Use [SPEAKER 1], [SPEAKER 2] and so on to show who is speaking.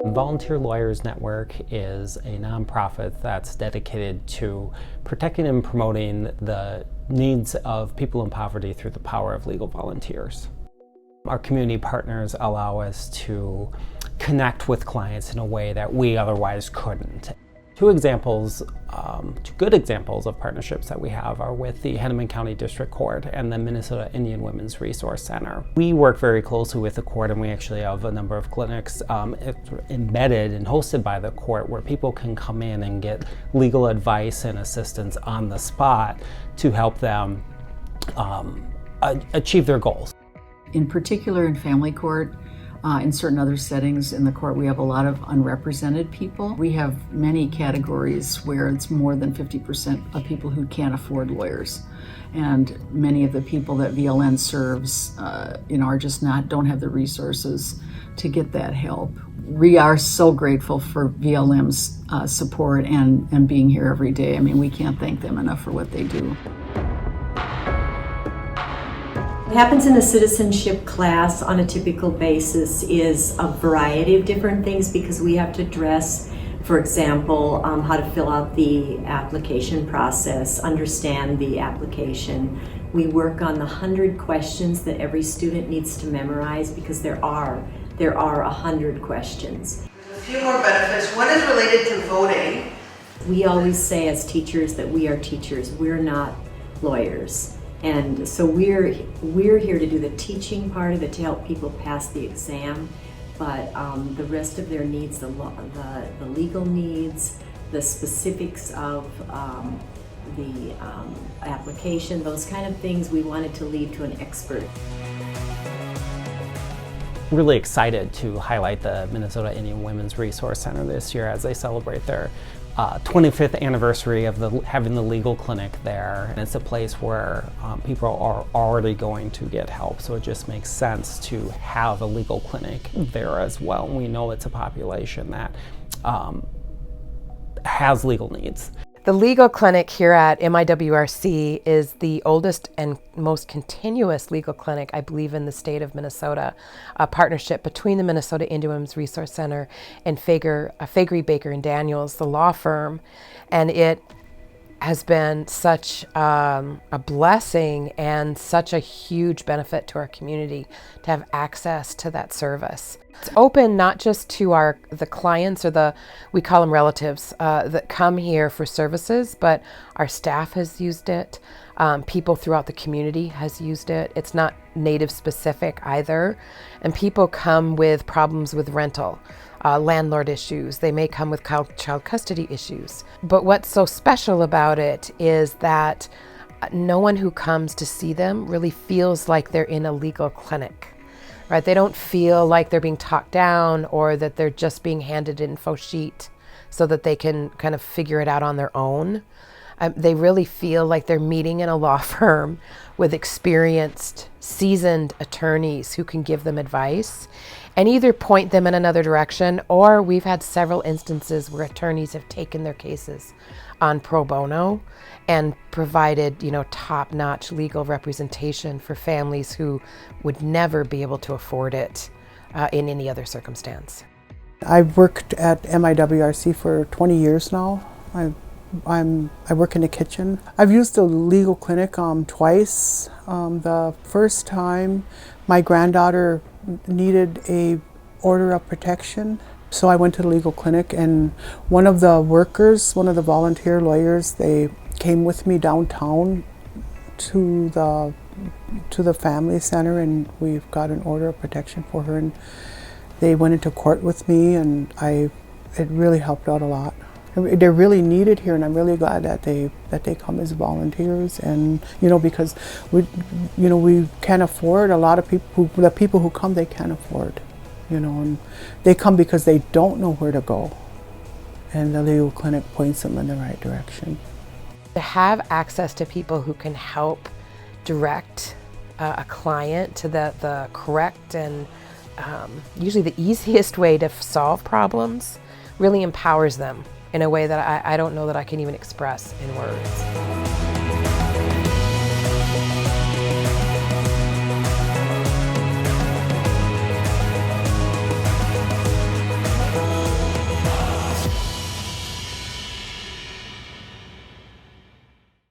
[SPEAKER 1] Volunteer Lawyers Network is a nonprofit that's dedicated to protecting and promoting the needs of people in poverty through the power of legal volunteers. Our community partners allow us to connect with clients in a way that we otherwise couldn't. Two good examples of partnerships that we have are with the Hennepin County District Court and the Minnesota Indian Women's Resource Center. We work very closely with the court, and we actually have a number of clinics embedded and hosted by the court where people can come in and get legal advice and assistance on the spot to help them achieve their goals.
[SPEAKER 2] In particular in family court, in certain other settings in the court, we have a lot of unrepresented people. We have many categories where it's more than 50% of people who can't afford lawyers. And many of the people that VLN serves are just don't have the resources to get that help. We are so grateful for VLM's support and being here every day. I mean, we can't thank them enough for what they do.
[SPEAKER 3] What happens in a citizenship class on a typical basis is a variety of different things, because we have to address, for example, how to fill out the application process, understand the application. We work on the 100 questions that every student needs to memorize, because there are 100 questions.
[SPEAKER 4] There's a few more benefits. One is related to voting.
[SPEAKER 3] We always say as teachers that we are teachers, we're not lawyers. And so we're here to do the teaching part of it, to help people pass the exam, but the rest of their needs, the legal needs, the specifics of the application, those kind of things, we wanted to leave to an expert.
[SPEAKER 1] Really excited to highlight the Minnesota Indian Women's Resource Center this year as they celebrate their 25th anniversary of having the legal clinic there. And it's a place where people are already going to get help, so it just makes sense to have a legal clinic there as well. We know it's a population that has legal needs.
[SPEAKER 5] The legal clinic here at MIWRC is the oldest and most continuous legal clinic, I believe, in the state of Minnesota. A partnership between the Minnesota Indian Women's Resource Center and Faegre, Baker and Daniels, the law firm, and it has been such a blessing and such a huge benefit to our community to have access to that service. It's open not just to the clients, or we call them relatives, that come here for services, but our staff has used it. People throughout the community has used it. It's not native specific either. And people come with problems with rental, landlord issues. They may come with child custody issues. But what's so special about it is that no one who comes to see them really feels like they're in a legal clinic. Right? They don't feel like they're being talked down, or that they're just being handed an info sheet so that they can kind of figure it out on their own. They really feel like they're meeting in a law firm with experienced, seasoned attorneys who can give them advice and either point them in another direction, or we've had several instances where attorneys have taken their cases on pro bono and provided, top-notch legal representation for families who would never be able to afford it in any other circumstance.
[SPEAKER 6] I've worked at MIWRC for 20 years now. I work in the kitchen. I've used the legal clinic twice. The first time, my granddaughter needed a order of protection, so I went to the legal clinic, and one of the volunteer lawyers, they came with me downtown to the family center, and we've got an order of protection for her, and they went into court with me, and it really helped out a lot. They're really needed here, and I'm really glad that they come as volunteers, and because we can't afford, a lot of the people who come, they can't afford, and they come because they don't know where to go, and the legal clinic points them in the right direction.
[SPEAKER 5] To have access to people who can help direct a client to the correct and usually the easiest way to solve problems really empowers them in a way that I don't know that I can even express in words.